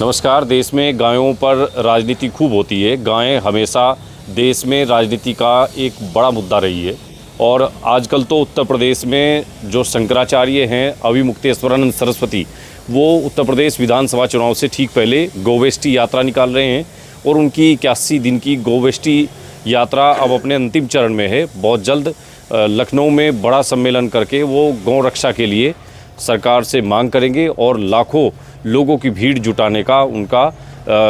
नमस्कार। देश में गायों पर राजनीति खूब होती है। गायें हमेशा देश में राजनीति का एक बड़ा मुद्दा रही है और आजकल तो उत्तर प्रदेश में जो शंकराचार्य हैं अभिमुक्तेश्वरानंद सरस्वती, वो उत्तर प्रदेश विधानसभा चुनाव से ठीक पहले गोवेष्टि यात्रा निकाल रहे हैं और उनकी 81 दिन की गोवेष्टि यात्रा अब अपने अंतिम चरण में है। बहुत जल्द लखनऊ में बड़ा सम्मेलन करके वो गौ रक्षा के लिए सरकार से मांग करेंगे और लाखों लोगों की भीड़ जुटाने का उनका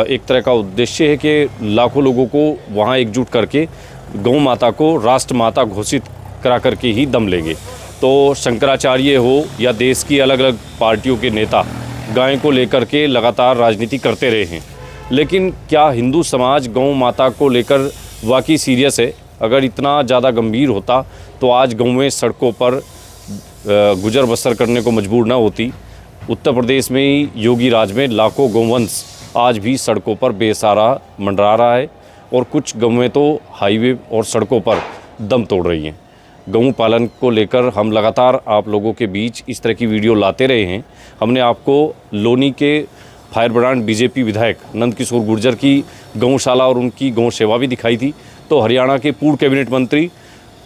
एक तरह का उद्देश्य है कि लाखों लोगों को वहाँ एकजुट करके गौ माता को राष्ट्र माता घोषित करा करके ही दम लेंगे। तो शंकराचार्य हो या देश की अलग अलग पार्टियों के नेता गाय को लेकर के लगातार राजनीति करते रहे हैं, लेकिन क्या हिंदू समाज गौ माता को लेकर वाकई सीरियस है? अगर इतना ज़्यादा गंभीर होता तो आज गौएं सड़कों पर गुजर बसर करने को मजबूर न होती। उत्तर प्रदेश में ही योगी राज में लाखों गौवंश आज भी सड़कों पर बेसहारा मंडरा रहा है और कुछ गौएं तो हाईवे और सड़कों पर दम तोड़ रही हैं। गऊ पालन को लेकर हम लगातार आप लोगों के बीच इस तरह की वीडियो लाते रहे हैं। हमने आपको लोनी के फायर ब्रांड बीजेपी विधायक नंदकिशोर गुर्जर की गौशाला और उनकी गौ सेवा भी दिखाई थी। तो हरियाणा के पूर्व कैबिनेट मंत्री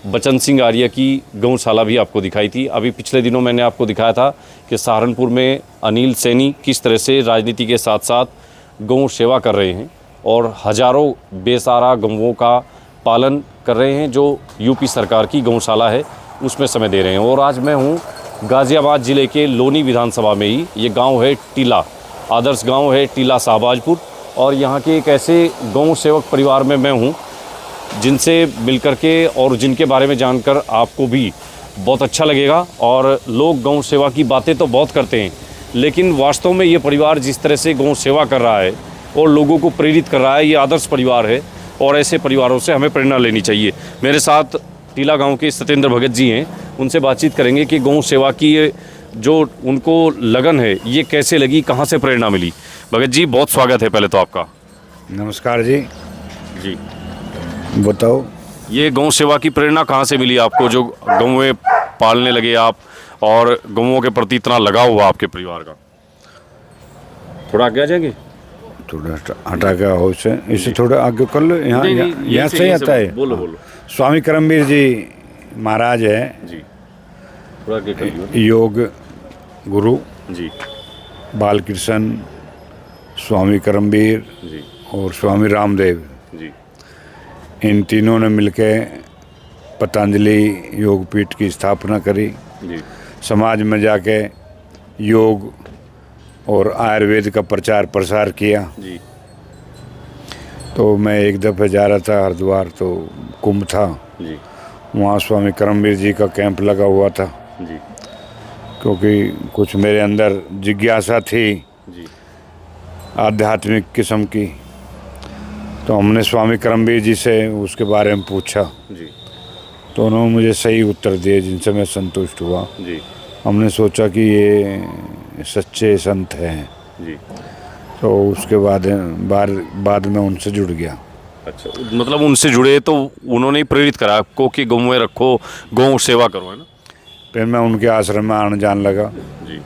बचन सिंह आर्य की गौशाला भी आपको दिखाई थी। अभी पिछले दिनों मैंने आपको दिखाया था कि सहारनपुर में अनिल सैनी किस तरह से राजनीति के साथ साथ गौ सेवा कर रहे हैं और हज़ारों बेसहारा गौओं का पालन कर रहे हैं, जो यूपी सरकार की गौशाला है उसमें समय दे रहे हैं। और आज मैं हूँ गाज़ियाबाद ज़िले के लोनी विधानसभा में ही। ये गाँव है टीला, आदर्श गाँव है टीला शाहबाजपुर, और यहाँ के एक ऐसे गौ सेवक परिवार में मैं हूँ जिनसे मिलकर के और जिनके बारे में जानकर आपको भी बहुत अच्छा लगेगा। और लोग गौ सेवा की बातें तो बहुत करते हैं, लेकिन वास्तव में ये परिवार जिस तरह से गौ सेवा कर रहा है और लोगों को प्रेरित कर रहा है, ये आदर्श परिवार है और ऐसे परिवारों से हमें प्रेरणा लेनी चाहिए। मेरे साथ टीला गांव के सत्येंद्र भगत जी हैं, उनसे बातचीत करेंगे कि गौ सेवा की ये जो उनको लगन है ये कैसे लगी, कहाँ से प्रेरणा मिली। भगत जी, बहुत स्वागत है पहले तो आपका। नमस्कार जी। जी बताओ, ये गौ सेवा की प्रेरणा कहाँ से मिली आपको, जो गौएं पालने लगे आप और गौओं के प्रति इतना लगाव हुआ आपके परिवार का? थोड़ा आगे आ जाएंगे, थोड़ा हटा के हो से इसे थोड़ा आगे कर लो। यहाँ से आता है। बोलो बोलो। स्वामी करमवीर जी महाराज है जी, थोड़ा आगे कर लो। योग गुरु जी बालकृष्ण, स्वामी करमवीर जी और स्वामी रामदेव, जी इन तीनों ने मिलके पतंजलि योगपीठ की स्थापना करी। जी समाज में जाके योग और आयुर्वेद का प्रचार प्रसार किया। जी तो मैं एक दफ़े जा रहा था हरिद्वार, तो कुंभ था, जी वहाँ स्वामी करमवीर जी का कैंप लगा हुआ था, जी क्योंकि कुछ मेरे अंदर जिज्ञासा थी जी आध्यात्मिक किस्म की। तो हमने स्वामी करमवीर जी से उसके बारे में पूछा, जी तो उन्होंने मुझे सही उत्तर दिए जिनसे मैं संतुष्ट हुआ। जी हमने सोचा कि ये सच्चे संत हैं, जी। तो उसके बाद में उनसे जुड़ गया। अच्छा, मतलब उनसे जुड़े तो उन्होंने ही प्रेरित करा आपको कि गौएं रखो, गौ सेवा करो, है ना? फिर मैं उनके आश्रम में आने जाने लगा। जी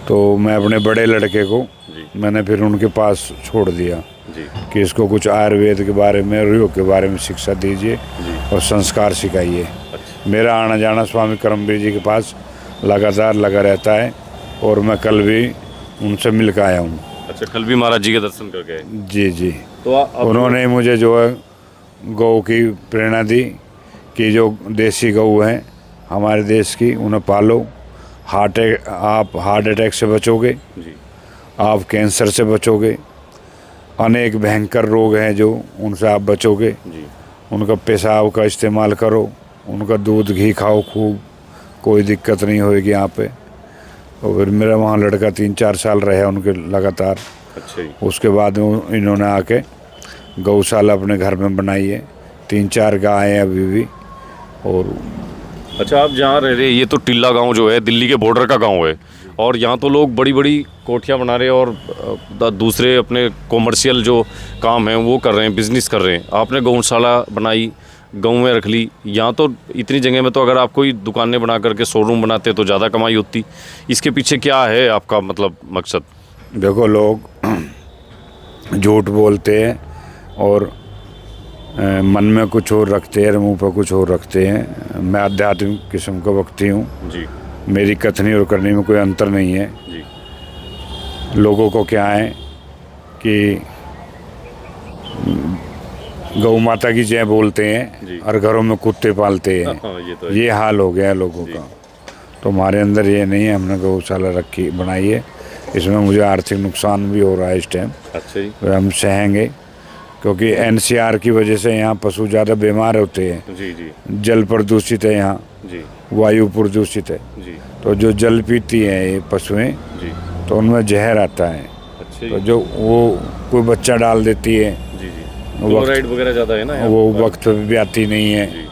तो मैं अपने बड़े लड़के को जी मैंने फिर उनके पास छोड़ दिया जी कि इसको कुछ आयुर्वेद के बारे में, योग के बारे में शिक्षा दीजिए और संस्कार सिखाइए। अच्छा। मेरा आना जाना स्वामी करमवीर जी के पास लगातार लगा रहता है और मैं कल भी उनसे मिल कर आया हूँ। अच्छा, कल भी महाराज जी के दर्शन करके आए? जी जी। तो उन्होंने मुझे जो है गौ की प्रेरणा दी कि जो देसी गौ हैं हमारे देश की, उन्हें पालो। आप हार्ट अटैक से बचोगे, जी आप कैंसर से बचोगे, अनेक भयंकर रोग हैं जो उनसे आप बचोगे। जी उनका पेशाब का इस्तेमाल करो, उनका दूध घी खाओ खूब, कोई दिक्कत नहीं होएगी यहाँ पे। और फिर मेरा वहाँ लड़का 3-4 साल रहा उनके लगातार। अच्छा जी। उसके बाद इन्होंने आके गौशाला अपने घर में बनाई है, 3-4 गायें अभी भी। और अच्छा, आप जहाँ रह रहे हैं ये तो टिल्ला गांव जो है दिल्ली के बॉर्डर का गांव है और यहाँ तो लोग बड़ी बड़ी कोठियाँ बना रहे हैं और दूसरे अपने कॉमर्शियल जो काम हैं वो कर रहे हैं, बिजनेस कर रहे हैं। आपने गौशाला बनाई, गौएं रख ली। यहाँ तो इतनी जगह में तो अगर आप कोई दुकानें बना करके शोरूम बनाते तो ज़्यादा कमाई होती। इसके पीछे क्या है आपका मतलब मकसद? देखो, लोग झूठ बोलते हैं और मन में कुछ और रखते हैं, मुंह पर कुछ और रखते हैं। मैं आध्यात्मिक किस्म का व्यक्ति हूँ जी मेरी कथनी और करनी में कोई अंतर नहीं है। जी लोगों को क्या है कि गौ माता की जय बोलते जी। हैं और घरों में कुत्ते पालते हैं। हाँ, ये तो है। ये हाल हो गया है लोगों का। तो हमारे अंदर ये नहीं है, हमने गौशाला रखी बनाई है। इसमें मुझे आर्थिक नुकसान भी हो रहा है इस टाइम, अच्छा जी तो हम सहेंगे क्योंकि एनसीआर की वजह से यहाँ पशु ज़्यादा बीमार होते हैं। जी जी जल प्रदूषित है, यहाँ जी वायु प्रदूषित है। जी तो जो जल पीती हैं ये पशुएं, जी तो उनमें जहर आता है। अच्छा तो जी जो वो कोई बच्चा डाल देती है, जी जी वक्त- क्लोराइड वगैरह ज़्यादा है ना यहाँ वो पर? वक्त पे भी आती नहीं है। जी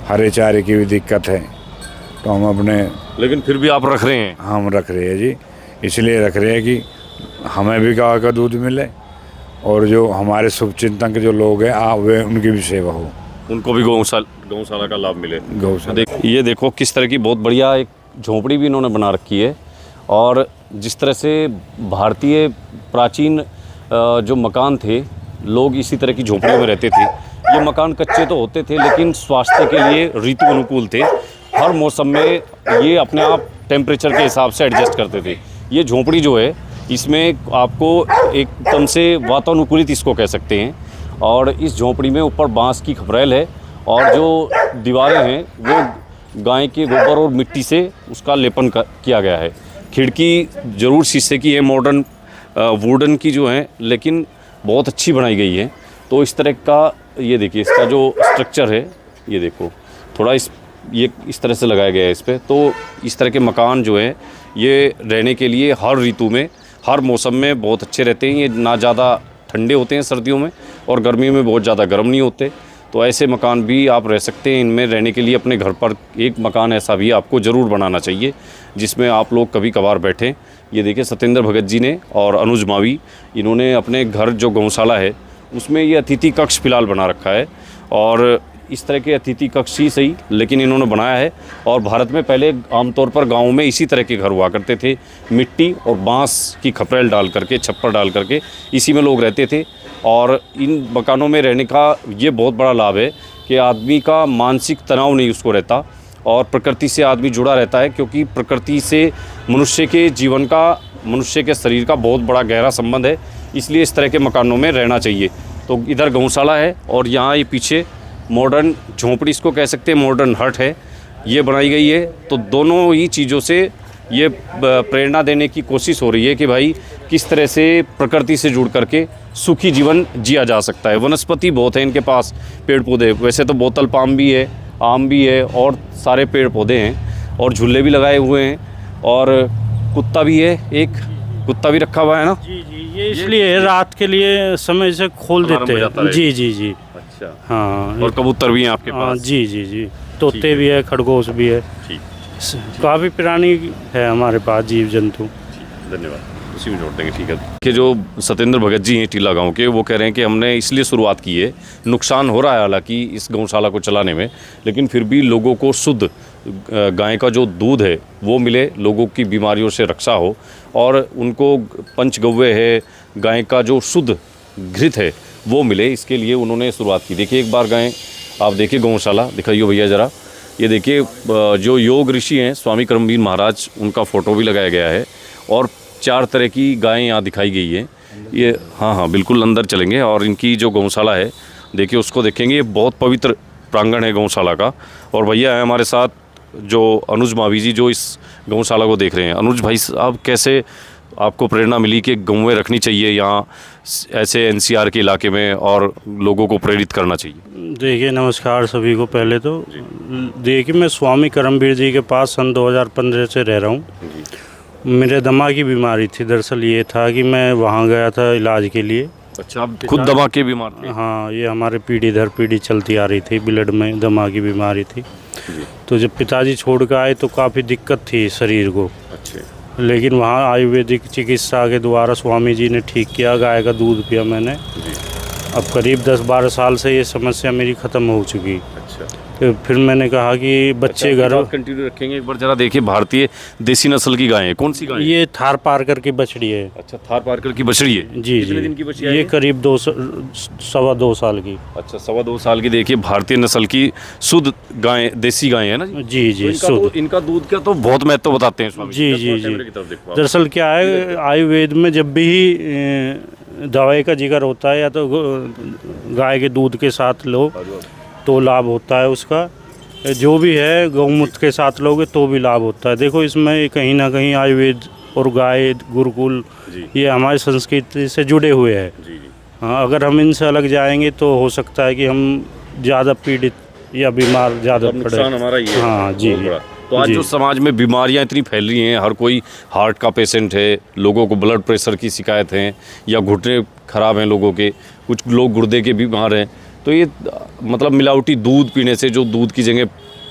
हरे चारे की भी दिक्कत है। तो हम अपने लेकिन फिर भी आप रख रहे हैं। हम रख रहे हैं जी, इसलिए रख रहे हैं कि हमें भी गाय का दूध मिले और जो हमारे शुभचिंतन के जो लोग हैं वे उनकी भी सेवा हो। उनको भी गौशाला का लाभ मिले। गौशाला ये देखो किस तरह की बहुत बढ़िया एक झोंपड़ी भी इन्होंने बना रखी है। और जिस तरह से भारतीय प्राचीन जो मकान थे, लोग इसी तरह की झोंपड़ियों में रहते थे। ये मकान कच्चे तो होते थे लेकिन स्वास्थ्य के लिए ऋतु अनुकूल थे। हर मौसम में ये अपने आप टेम्परेचर के हिसाब से एडजस्ट करते थे। ये झोंपड़ी जो है इसमें आपको एकदम से वातानुकूलित इसको कह सकते हैं। और इस झोंपड़ी में ऊपर बांस की खपरेल है और जो दीवारें हैं वो गाय के गोबर और मिट्टी से उसका लेपन किया गया है। खिड़की ज़रूर शीशे की है, मॉडर्न वुडन की जो है, लेकिन बहुत अच्छी बनाई गई है। तो इस तरह का ये देखिए इसका जो स्ट्रक्चर है, ये देखो थोड़ा ये इस तरह से लगाया गया है इस पर। तो इस तरह के मकान जो है ये रहने के लिए हर ऋतु में, हर मौसम में बहुत अच्छे रहते हैं। ये ना ज़्यादा ठंडे होते हैं सर्दियों में और गर्मी में बहुत ज़्यादा गर्म नहीं होते। तो ऐसे मकान भी आप रह सकते हैं। इनमें रहने के लिए अपने घर पर एक मकान ऐसा भी आपको ज़रूर बनाना चाहिए जिसमें आप लोग कभी कभार बैठें। ये देखिए सत्येंद्र भगत जी ने और अनुज मावी, इन्होंने अपने घर जो गौशाला है उसमें ये अतिथि कक्ष फ़िलहाल बना रखा है। और इस तरह के अतिथि कक्ष ही सही लेकिन इन्होंने बनाया है। और भारत में पहले आमतौर पर गाँव में इसी तरह के घर हुआ करते थे, मिट्टी और बांस की खपरेल डाल करके, छप्पर डाल करके इसी में लोग रहते थे। और इन मकानों में रहने का ये बहुत बड़ा लाभ है कि आदमी का मानसिक तनाव नहीं उसको रहता और प्रकृति से आदमी जुड़ा रहता है, क्योंकि प्रकृति से मनुष्य के जीवन का, मनुष्य के शरीर का बहुत बड़ा गहरा संबंध है। इसलिए इस तरह के मकानों में रहना चाहिए। तो इधर गौशाला है और यहाँ ये पीछे मॉडर्न झोंपड़ी इसको कह सकते हैं, मॉडर्न हट है, ये बनाई गई है। तो दोनों ही चीज़ों से ये प्रेरणा देने की कोशिश हो रही है कि भाई किस तरह से प्रकृति से जुड़ करके सुखी जीवन जिया जा सकता है। वनस्पति बहुत है इनके पास, पेड़ पौधे, वैसे तो बोतल पाम भी है, आम भी है और सारे पेड़ पौधे हैं और झूले भी लगाए हुए हैं और कुत्ता भी है, एक कुत्ता भी रखा हुआ है ना। जी जी, ये इसलिए रात के लिए समय से खोल अलार्म देते बजाता हैं। रहे। जी जी जी अच्छा, हाँ। और कबूतर भी हैं आपके हाँ पास? जी जी जी, तोते भी है, खरगोश भी है, ठीक, काफ़ी प्राणी है हमारे पास, जीव जंतु। धन्यवाद। उसी में जोड़ देंगे, ठीक है। कि जो सत्येंद्र भगत जी हैं टीला गांव के, वो कह रहे हैं कि हमने इसलिए शुरुआत की है, नुकसान हो रहा है हालांकि इस गौशाला को चलाने में, लेकिन फिर भी लोगों को शुद्ध गाय का जो दूध है वो मिले, लोगों की बीमारियों से रक्षा हो और उनको पंचगव्य है, गाय का जो शुद्ध घृत है वो मिले। इसके लिए उन्होंने शुरुआत की। देखिए एक बार गाय आप देखिए गौशाला दिखाइए भैया ज़रा। ये देखिए जो योग ऋषि हैं स्वामी कर्मवीर महाराज, उनका फ़ोटो भी लगाया गया है और 4 तरह की गायें यहाँ दिखाई गई हैं। ये हाँ बिल्कुल अंदर चलेंगे और इनकी जो गौशाला है देखिए उसको देखेंगे। ये बहुत पवित्र प्रांगण है गौशाला का। और भैया है हमारे साथ जो अनुज मावी जी, जो इस गौशाला को देख रहे हैं। अनुज भाई साहब, कैसे आपको प्रेरणा मिली कि गौवें रखनी चाहिए यहाँ ऐसे एनसीआर के इलाके में और लोगों को प्रेरित करना चाहिए? देखिए नमस्कार सभी को। पहले तो देखिए मैं स्वामी कर्मवीर जी के पास सन 2015 से रह रहा हूँ। मेरे दमा की बीमारी थी। दरअसल ये था कि मैं वहाँ गया था इलाज के लिए। अच्छा, आप खुद दमा के बीमार थे? हाँ, ये हमारे पीढ़ी दर पीढ़ी चलती आ रही थी, ब्लड में दमा की बीमारी थी। तो जब पिताजी छोड़ कर आए तो काफ़ी दिक्कत थी शरीर को। अच्छे, लेकिन वहाँ आयुर्वेदिक चिकित्सा के द्वारा स्वामी जी ने ठीक किया। गाय का दूध पिया मैंने। अब करीब 10-12 साल से ये समस्या मेरी ख़त्म हो चुकी। अच्छा, तो फिर मैंने कहा कि बच्चे घर कंटिन्यू रखेंगे। एक बार जरा देखिए, भारतीय देसी नस्ल की गाय है, कौन सी गाय है? ये थार पारकर की बछड़ी है। अच्छा, थार पारकर की बछड़ी है। जी कितने जी, दिन की बछड़ी ये है? करीब 2 साल की। अच्छा, 2.25 साल की। देखिए, भारतीय नस्ल की शुद्ध गाय, देसी गाय है ना जी? जी जी, तो इनका दूध का तो बहुत महत्व बताते हैं स्वामी जी थोड़ा जी जी। कैमरे की तरफ देखो आप। दरअसल क्या है, आयुर्वेद में जब भी दवाई का जिक्र होता है या तो गाय के दूध के साथ लो तो लाभ होता है उसका, जो भी है गौमूत्र के साथ लोगे तो भी लाभ होता है। देखो इसमें कहीं ना कहीं आयुर्वेद और गाय, गुरुकुल, ये हमारी संस्कृति से जुड़े हुए हैं। जी जी। हाँ, अगर हम इनसे अलग जाएंगे तो हो सकता है कि हम ज़्यादा पीड़ित या बीमार ज़्यादा पड़े। नुकसान हमारा ही है। हाँ जी। बहुत बड़ा। तो आज जी। जो समाज में बीमारियां इतनी फैल रही हैं, हर कोई हार्ट का पेशेंट है, लोगों को ब्लड प्रेशर की शिकायत है, या घुटने खराब हैं लोगों के, कुछ लोग गुर्दे के बीमार हैं। तो ये मतलब मिलावटी दूध पीने से, जो दूध की जगह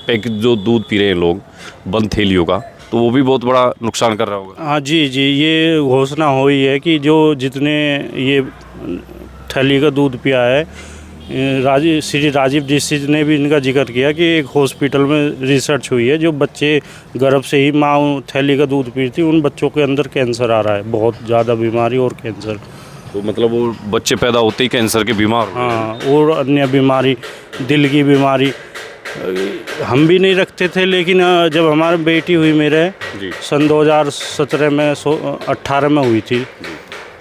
पैकेट जो दूध पी रहे हैं लोग बंद थैलियों का, तो वो भी बहुत बड़ा नुकसान कर रहा होगा। हाँ जी जी, ये घोषणा हुई है कि जो जितने ये थैली का दूध पिया है, श्री राजीव दीक्षित ने भी इनका जिक्र किया कि एक हॉस्पिटल में रिसर्च हुई है, जो बच्चे गर्भ से ही माँ थैली का दूध पीती, उन बच्चों के अंदर कैंसर आ रहा है, बहुत ज़्यादा बीमारी और कैंसर। तो मतलब वो बच्चे पैदा होते ही कैंसर के बीमार हो गए। हाँ, और अन्य बीमारी, दिल की बीमारी हम भी नहीं रखते थे, लेकिन जब हमारी बेटी हुई मेरे जी। सन 2017 में 18 में हुई थी,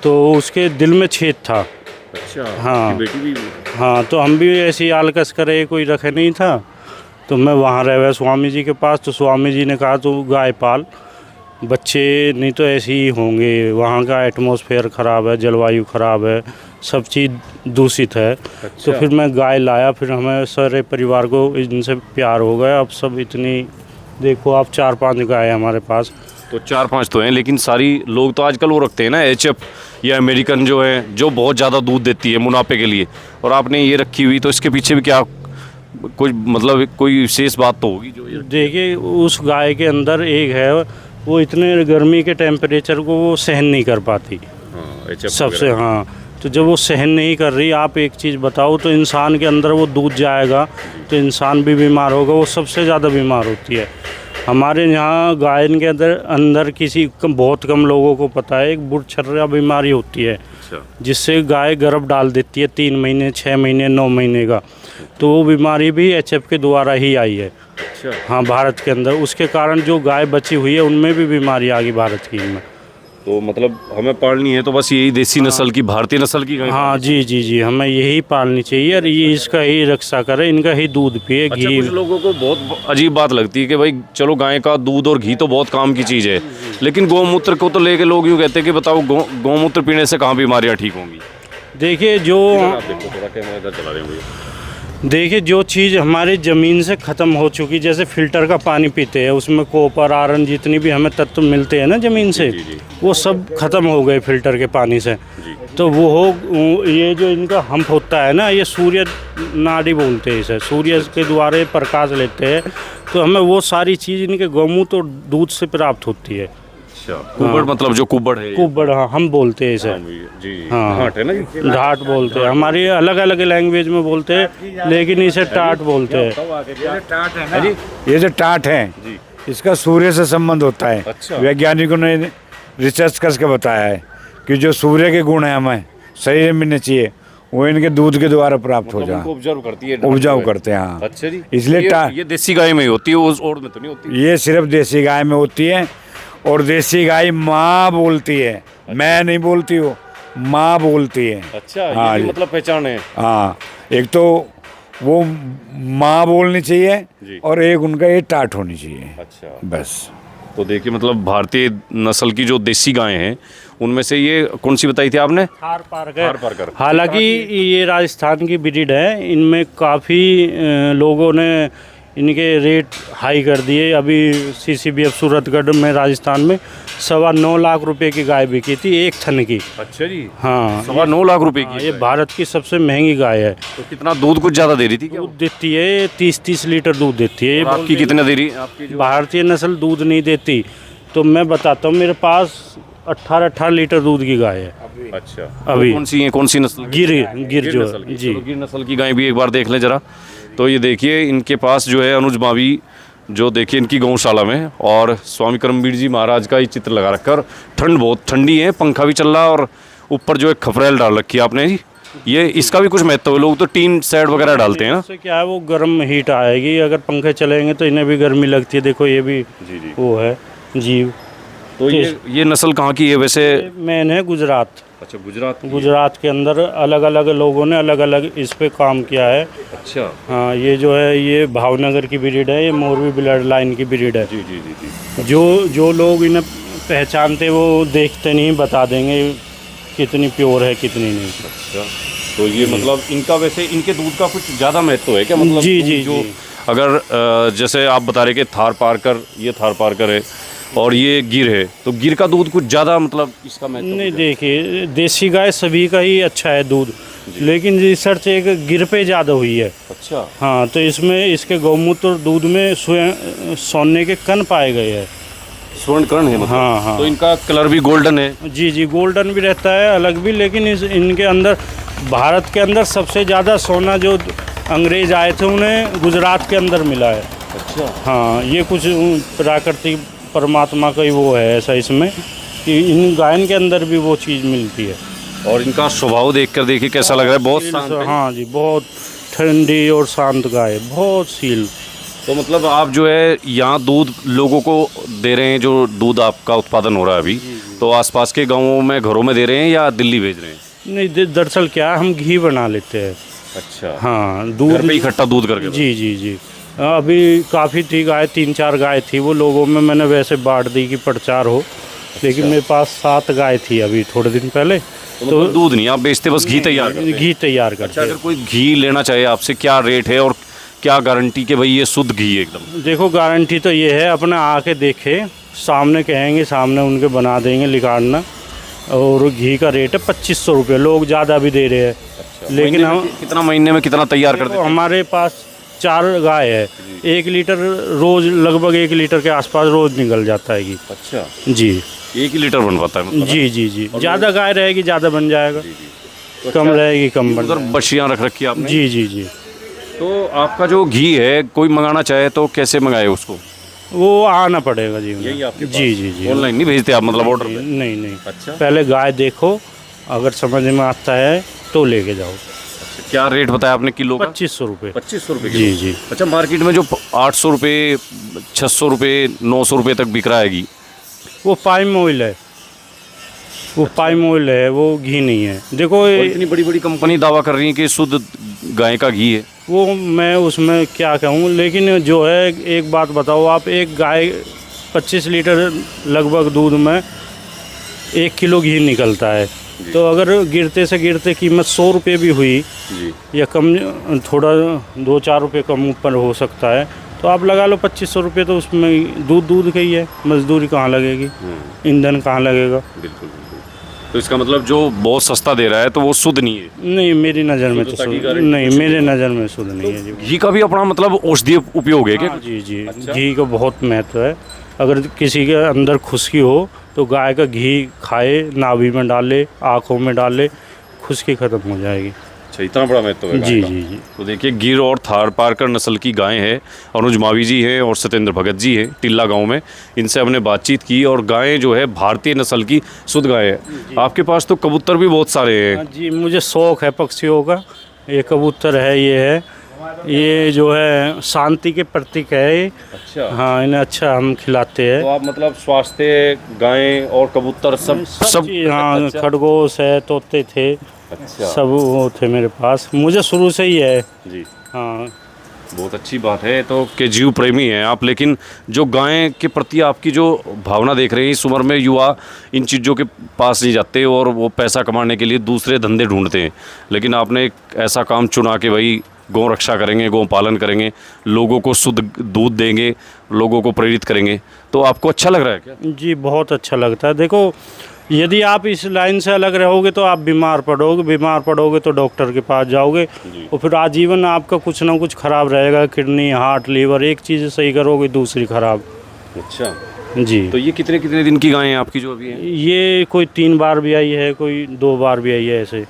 तो उसके दिल में छेद था। अच्छा, हाँ। आपकी बेटी भी? हाँ, तो हम भी ऐसी आलकस करे, कोई रखे नहीं था, तो मैं वहाँ रह गया स्वामी जी के पास। तो स्वामी जी ने कहा तो गाय पाल, बच्चे नहीं तो ऐसे ही होंगे, वहाँ का एटमॉस्फेयर ख़राब है, जलवायु ख़राब है, सब चीज़ दूषित है। तो फिर मैं गाय लाया, फिर हमें सारे परिवार को इनसे प्यार हो गया। अब सब इतनी, देखो आप 4-5 गाय हमारे पास। तो 4-5 तो हैं, लेकिन सारी लोग तो आजकल वो रखते हैं ना, एचएफ या अमेरिकन जो है, जो बहुत ज़्यादा दूध देती है मुनाफे के लिए, और आपने ये रखी हुई, तो इसके पीछे भी क्या कोई मतलब कोई विशेष बात तो होगी जो ये? देखिए, उस गाय के अंदर एक है, वो इतने गर्मी के टेम्परेचर को वो सहन नहीं कर पाती। हाँ, HF सबसे, हाँ, तो जब वो सहन नहीं कर रही, आप एक चीज़ बताओ, तो इंसान के अंदर वो दूध जाएगा तो इंसान भी बीमार होगा, वो सबसे ज़्यादा बीमार होती है। हमारे यहाँ गाय के अंदर बहुत कम लोगों को पता है, एक बुढ़छर्रा बीमारी होती है, जिससे गाय गर्भ डाल देती है 3 महीने, 6 महीने, 9 महीने का। तो वो बीमारी भी HF के द्वारा ही आई है। अच्छा। हाँ, भारत के अंदर उसके कारण जो गाय बची हुई है उनमें भी बीमारी आ गई भारत की इनमें। तो मतलब हमें पालनी है तो बस यही देसी नस्ल की, भारतीय नस्ल की गाय? हाँ जी जी जी, हमें यही पालनी चाहिए और ये इसका ही रक्षा करे, इनका ही दूध पिए, अच्छा, घी। कुछ लोगों को बहुत अजीब बात लगती है कि भाई चलो गाय का दूध और घी तो बहुत काम की चीज़ है, लेकिन गौमूत्र को तो लेके लोग यूँ कहते हैं कि बताओ गौमूत्र पीने से कहाँ बीमारियाँ ठीक होंगी। देखिए, जो आप देखो, थोड़ा कैमरा इधर चला रहे हैं भैया। देखिए, जो चीज़ हमारी ज़मीन से ख़त्म हो चुकी, जैसे फ़िल्टर का पानी पीते हैं, उसमें कॉपर, आयरन, जितनी भी हमें तत्व मिलते हैं ना ज़मीन से, वो सब ख़त्म हो गए फ़िल्टर के पानी से। तो ये जो इनका हम्प होता है ना, ये सूर्य नाड़ी बोलते हैं इसे, सूर्य के द्वारा प्रकाश लेते हैं, तो हमें वो सारी चीज़ इनके गौमूत्र और दूध से प्राप्त होती है। कुबड़, मतलब जो कुबड़ है, कुबड़, हाँ, हम बोलते हैं इसे। जी, हाँ, घाट है ना जी? घाट बोलते हैं, हमारी अलग अलग लैंग्वेज में बोलते हैं, लेकिन इसे टाट बोलते हैं। ये जो टाट है, इसका सूर्य से संबंध होता है। अच्छा। वैज्ञानिकों ने रिसर्च करके बताया है कि जो सूर्य के गुण हैं हमें शरीर में मिलने चाहिए, वो इनके दूध के द्वारा प्राप्त हो जाए, ऑब्जर्व करती है, उपजाऊ करते हैं। हाँ, अच्छा जी। इसलिए ये देसी गाय में ही होती है, उस और में तो नहीं होती? ये सिर्फ देसी गाय में होती है, और देसी गाय माँ बोलती है, मैं नहीं बोलती हूँ, माँ बोलती है। अच्छा, हाँ ये जी। मतलब पहचान है। हाँ, एक तो वो माँ बोलनी चाहिए और एक उनका ये टाट होनी चाहिए। अच्छा, बस। तो देखिए, मतलब भारतीय नस्ल की जो देसी गायें हैं, उनमें से ये कौन सी बताई थी आपने? थार पारकर। थार। हालांकि ये राजस्थान की ब्रीड है, इनमें काफ़ी लोगों ने इनके रेट हाई कर दिए। अभी CCBF सूरतगढ़ में, राजस्थान में 9.25 लाख रुपए की गाय बिकी थी, एक थन की। अच्छा जी। हाँ, 9.25 लाख रुपए की। ये भारत की सबसे महंगी गाय है। तो कितना दूध कुछ ज़्यादा दे रही थी क्या? दूध देती है 30-30 लीटर दूध देती है। और आपकी कितना दे रही? आपकी जो भारतीय नस्ल दूध नहीं देती, तो मैं बताता हूँ, मेरे पास 18 लीटर दूध की गाय है। अच्छा, अभी कौन सी है, कौन सी नस्ल? गिर जो नस्ल की। जी। चलो, गिर नस्ल की गाय भी एक बार देख लें जरा। तो ये देखिए इनके पास जो है अनुज मावी, जो देखिए इनकी गौशाला में, और स्वामी करमवीर जी महाराज का ही चित्र लगा रखा है। और ठंड बहुत ठंडी है, पंखा भी चल रहा है और ऊपर जो है खपरेल डाल रखी है आपने जी। ये इसका भी कुछ महत्व है, लोग तो टीन सेट वगैरह डालते हैं ना। इससे क्या है, वो गर्म हीट आएगी, अगर पंखे चलेंगे तो इन्हें भी गर्मी लगती है। देखो ये भी जी जी। वो है जीव। तो ये नस्ल कहाँ की है वैसे? मैन है गुजरात। अच्छा, गुजरात की है। गुजरात के अंदर अलग अलग लोगों ने अलग अलग इस पे काम किया है। अच्छा। हाँ, ये जो है ये भावनगर की ब्रीड है, ये मोरबी ब्लड लाइन की ब्रीड है। जी जी जी जी। जो लोग इन्हें पहचानते वो देखते नहीं, बता देंगे कितनी प्योर है कितनी नहीं। अच्छा, तो ये मतलब इनका वैसे इनके दूध का कुछ ज़्यादा महत्व है क्या? मतलब जी दूध जी जो जी। अगर जैसे आप बता रहे कि थार पारकर, ये थार पारकर है और ये गिर है, तो गिर का दूध कुछ ज़्यादा मतलब इसका महत्व नहीं, देखिए देसी गाय सभी का ही अच्छा है दूध, लेकिन रिसर्च एक गिर पे ज़्यादा हुई है। अच्छा। हाँ, तो इसमें इसके गौमूत्र दूध में सोने के कण पाए गए हैं। स्वर्ण कर्ण है मतलब। हाँ हाँ। तो इनका कलर भी गोल्डन है। जी जी, गोल्डन भी रहता है अलग भी, लेकिन इनके अंदर भारत के अंदर सबसे ज़्यादा सोना जो अंग्रेज आए थे उन्हें गुजरात के अंदर मिला है। अच्छा। हाँ, ये कुछ प्राकृतिक परमात्मा का ही वो है ऐसा इसमें कि इन गायन के अंदर भी वो चीज़ मिलती है। और इनका स्वभाव देखकर देखिए कैसा लग रहा है, बहुत शांत है। हाँ जी, बहुत ठंडी और शांत गाय, बहुत सील। तो मतलब आप जो है यहाँ दूध लोगों को दे रहे हैं, जो दूध आपका उत्पादन हो रहा है अभी, तो आसपास के गांवों में घरों में दे रहे हैं या दिल्ली भेज रहे हैं? नहीं, दरअसल क्या है, हम घी बना लेते हैं। अच्छा। हाँ, घर दूध पे इकट्ठा दूध करके? जी जी जी। अभी काफ़ी थी गाय, 3-4 गाय थी, वो लोगों में मैंने वैसे बांट दी कि प्रचार हो। लेकिन मेरे पास 7 गाय थी अभी थोड़े दिन पहले। तो मतलब दूध नहीं आप बेचते, बस घी तैयार करते हैं? घी तैयार करते अच्छा, हैं। अगर कोई घी लेना चाहे आपसे, क्या रेट है और क्या गारंटी कि भाई ये शुद्ध घी है एकदम? देखो, गारंटी तो ये है, अपने आके देखे, सामने कहेंगे, सामने उनके बना देंगे लिकाड़ना। और घी का रेट है 2500 रुपये, लोग ज़्यादा भी दे रहे हैं। अच्छा, लेकिन हम कितना महीने में कितना तैयार कर देते हैं? हमारे पास 4 गाय है, 1 लीटर रोज़, लगभग 1 लीटर के आसपास रोज़ निकल जाता है घी। अच्छा, जी 1 ही लीटर बन पाता है मतलब? जी जी जी। ज़्यादा गाय रहेगी ज़्यादा बन जाएगा, तो कम अच्छा, रहेगी कम बन उधर जाएगा। बछियाँ रख रखी है आपने? जी जी जी। तो आपका जो घी है कोई मंगाना चाहे तो कैसे मंगाए उसको? वो आना पड़ेगा जी। यही आपके पास? जी जी जी। ऑनलाइन नहीं भेजते आप, मतलब ऑर्डर पे? नहीं नहीं, अच्छा। पहले गाय देखो, अगर समझ में आता है तो लेके जाओ। अच्छा, क्या रेट बताया आपने किलो का? 2500 रुपये। 2500 रुपये जी जी। अच्छा, मार्केट में जो 800 रुपये, 600 रुपये, 900 रुपये तक बिक रहा है घी, वो पाइम ऑयल है, वो पाइम ऑयल है, वो घी नहीं है। देखो और इतनी बड़ी बड़ी कंपनी दावा कर रही है कि शुद्ध गाय का घी है। वो मैं उसमें क्या कहूँ, लेकिन जो है एक बात बताओ आप, एक गाय 25 लीटर लगभग दूध में 1 किलो घी निकलता है। तो अगर गिरते से गिरते कीमत 100 रुपये भी हुई जी। या कम, थोड़ा 2-4 रुपये कम ऊपर हो सकता है, तो आप लगा लो 2500 रुपये, तो उसमें दूध का ही है, मजदूरी कहाँ लगेगी, ईंधन कहाँ लगेगा। बिल्कुल बिल्कुल। तो इसका मतलब जो बहुत सस्ता दे रहा है तो वो शुद्ध नहीं है? नहीं, मेरी नज़र में तो शुद्धता की शुद्ध गारंटी नहीं, कुछ मेरे नज़र में शुद्ध नहीं है जी। घी का भी अपना मतलब औषधीय उपयोग है क्या? हाँ, जी जी। अच्छा। घी का बहुत महत्व है। अगर किसी के अंदर खुश्की हो तो गाय का घी खाए, नाभि में डाले, आँखों में डाले, खुश्की ख़त्म हो जाएगी। अच्छा, इतना बड़ा महत्व है गाय जी का। जी जी। तो देखिए गिर और थार पारकर नस्ल की गायें हैं। अनुज मावी जी हैं और सत्येंद्र भगत जी हैं टिल्ला गांव में। इनसे हमने बातचीत की और गायें जो है भारतीय नस्ल की शुद्ध गायें हैं। आपके पास तो कबूतर भी बहुत सारे हैं। हाँ जी, मुझे शौक़ है पक्षियों का। ये कबूतर है, ये है, ये जो है शांति के प्रतीक है ये। अच्छा। हाँ, इन्हें अच्छा हम खिलाते हैं। तो आप मतलब स्वास्थ्य, गायें और कबूतर सब चीज़, हाँ। अच्छा। खरगोश है, तोते थे, अच्छा। सब वो थे मेरे पास, मुझे शुरू से ही है। जी, हाँ। बहुत अच्छी बात है तो कि जीव प्रेमी हैं आप। लेकिन जो गाय के प्रति आपकी जो भावना देख रहे हैं, इस उम्र में युवा इन चीज़ों के पास नहीं जाते और वो पैसा कमाने के लिए दूसरे धंधे ढूंढते हैं। लेकिन आपने एक ऐसा काम चुना कि भाई गौ रक्षा करेंगे, गौ पालन करेंगे, लोगों को शुद्ध दूध देंगे, लोगों को प्रेरित करेंगे, तो आपको अच्छा लग रहा है क्या? जी, बहुत अच्छा लगता है। देखो, यदि आप इस लाइन से अलग रहोगे तो आप बीमार पड़ोगे तो डॉक्टर के पास जाओगे, और फिर आजीवन आपका कुछ ना कुछ ख़राब रहेगा। किडनी, हार्ट, लीवर, एक चीज़ सही करोगे दूसरी ख़राब। अच्छा जी। तो ये कितने कितने दिन की गाय हैं आपकी जो अभी हैं? ये कोई 3 बार भी आई है, कोई 2 बार भी आई है, ऐसे।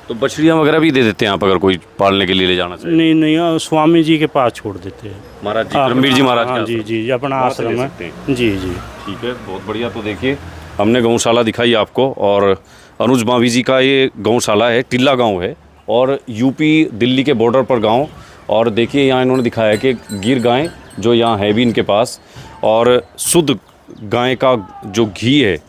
तो बछड़ियाँ वगैरह भी दे देते हैं आप अगर कोई पालने के लिए ले जाना चाहिए? नहीं नहीं, स्वामी जी के पास छोड़ देते हैं। महाराज जी, धर्मवीर जी महाराज हाँ का जी आश्रम? जी, अपना वहाँ से ले आश्रम है। सकते हैं। जी जी। ठीक है, बहुत बढ़िया। तो देखिए हमने गौशाला दिखाई आपको, और अनुज मावी जी का ये गौशाला है, टिल्ला गांव है और यूपी दिल्ली के बॉर्डर पर गांव। और देखिए यहाँ इन्होंने दिखाया है कि गिर गाय जो यहाँ है भी इनके पास, और शुद्ध गाय का जो घी है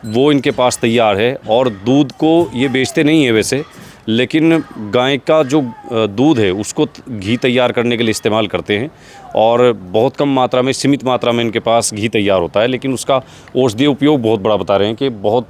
वो इनके पास तैयार है। और दूध को ये बेचते नहीं है वैसे, लेकिन गाय का जो दूध है उसको घी तैयार करने के लिए इस्तेमाल करते हैं। और बहुत कम मात्रा में, सीमित मात्रा में इनके पास घी तैयार होता है, लेकिन उसका औषधीय उपयोग बहुत बड़ा बता रहे हैं कि बहुत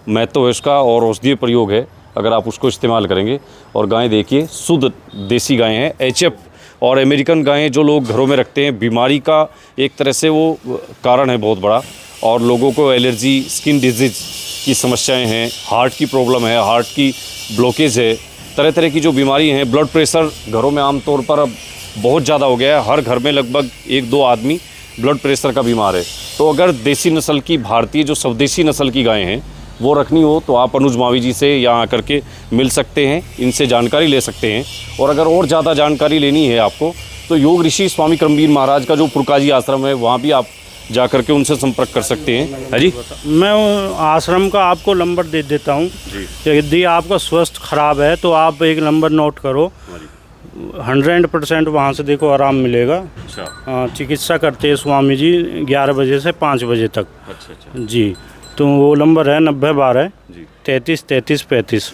महत्व है उसका और औषधीय प्रयोग है अगर आप उसको इस्तेमाल करेंगे। और गाय देखिए शुद्ध देसी गाय हैं, एचएफ और अमेरिकन गायें जो लोग घरों में रखते हैं, बीमारी का एक तरह से वो कारण है बहुत बड़ा। और लोगों को एलर्जी, स्किन डिजीज़ की समस्याएं हैं, हार्ट की प्रॉब्लम है, हार्ट की ब्लॉकेज है, तरह तरह की जो बीमारी हैं, ब्लड प्रेशर घरों में आमतौर पर अब बहुत ज़्यादा हो गया है। हर घर में लगभग 1-2 आदमी ब्लड प्रेशर का बीमार है। तो अगर देसी नस्ल की, भारतीय जो स्वदेशी नस्ल की गायें हैं वो रखनी हो तो आप अनुज मावी जी से यहाँ आकर के मिल सकते हैं, इनसे जानकारी ले सकते हैं। और अगर और ज़्यादा जानकारी लेनी है आपको तो योग ऋषि स्वामी करमवीर महाराज का जो पुरकाजी आश्रम है वहाँ भी आप जा कर के उनसे संपर्क कर सकते हैं। है जी, मैं आश्रम का आपको नंबर दे देता हूँ। यदि आपका स्वास्थ्य खराब है तो आप एक नंबर नोट करो। 100% वहाँ से देखो आराम मिलेगा। अच्छा, चिकित्सा करते हैं स्वामी जी 11 बजे से 5 बजे तक। अच्छा जी, तो वो नंबर है 9012 जी 33 33 35।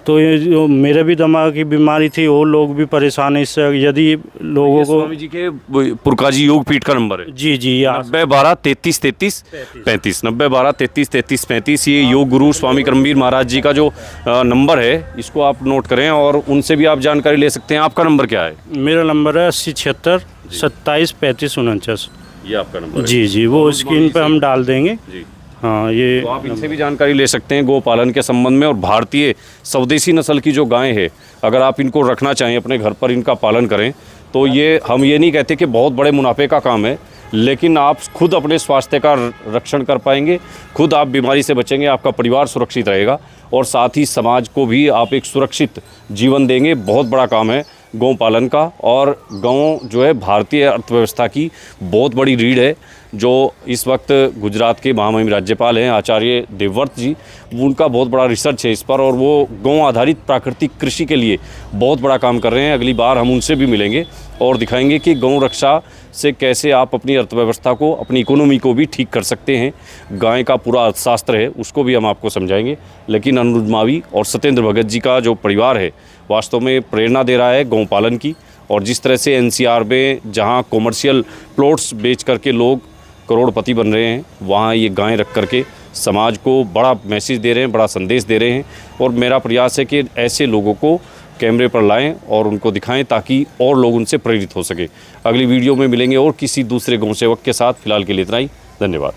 तो ये जो मेरे भी दिमाग की बीमारी थी, वो लोग भी परेशान है इससे। यदि लोगों को स्वामी जी के पुरकाजी योग पीठ का नंबर है जी जी 9012 33 33 35, 9012 33 33 35। ये योग गुरु स्वामी करमवीर महाराज जी का जो नंबर है इसको आप नोट करें और उनसे भी आप जानकारी ले सकते हैं। आपका नंबर क्या है? मेरा नंबर है 8076 27 35 49। ये आपका नंबर है? जी जी, वो स्क्रीन पे हम डाल देंगे। जी, हाँ, ये तो आप इनसे भी जानकारी ले सकते हैं गोपालन के संबंध में। और भारतीय स्वदेशी नस्ल की जो गाय है, अगर आप इनको रखना चाहें अपने घर पर, इनका पालन करें, तो ये हम ये नहीं कहते कि बहुत बड़े मुनाफे का काम है, लेकिन आप खुद अपने स्वास्थ्य का रक्षण कर पाएंगे, खुद आप बीमारी से बचेंगे, आपका परिवार सुरक्षित रहेगा और साथ ही समाज को भी आप एक सुरक्षित जीवन देंगे। बहुत बड़ा काम है गौ पालन का। और गौ जो है भारतीय अर्थव्यवस्था की बहुत बड़ी रीढ़ है। जो इस वक्त गुजरात के महामहिम राज्यपाल हैं आचार्य देवव्रत जी, उनका बहुत बड़ा रिसर्च है इस पर और वो गौ आधारित प्राकृतिक कृषि के लिए बहुत बड़ा काम कर रहे हैं। अगली बार हम उनसे भी मिलेंगे और दिखाएंगे कि गौ रक्षा से कैसे आप अपनी अर्थव्यवस्था को, अपनी इकोनॉमी को भी ठीक कर सकते हैं। गाय का पूरा अर्थशास्त्र है उसको भी हम आपको समझाएंगे। लेकिन अनुज मावी और सत्येंद्र भगत जी का जो परिवार है वास्तव में प्रेरणा दे रहा है गौ पालन की। और जिस तरह से एनसीआर में जहाँ कॉमर्शियल प्लॉट्स बेच करके लोग करोड़पति बन रहे हैं, वहाँ ये गायें रख करके समाज को बड़ा मैसेज दे रहे हैं, बड़ा संदेश दे रहे हैं। और मेरा प्रयास है कि ऐसे लोगों को कैमरे पर लाएं और उनको दिखाएं ताकि और लोग उनसे प्रेरित हो सके। अगली वीडियो में मिलेंगे और किसी दूसरे गौ सेवक के साथ। फिलहाल के लिए इतना ही, धन्यवाद।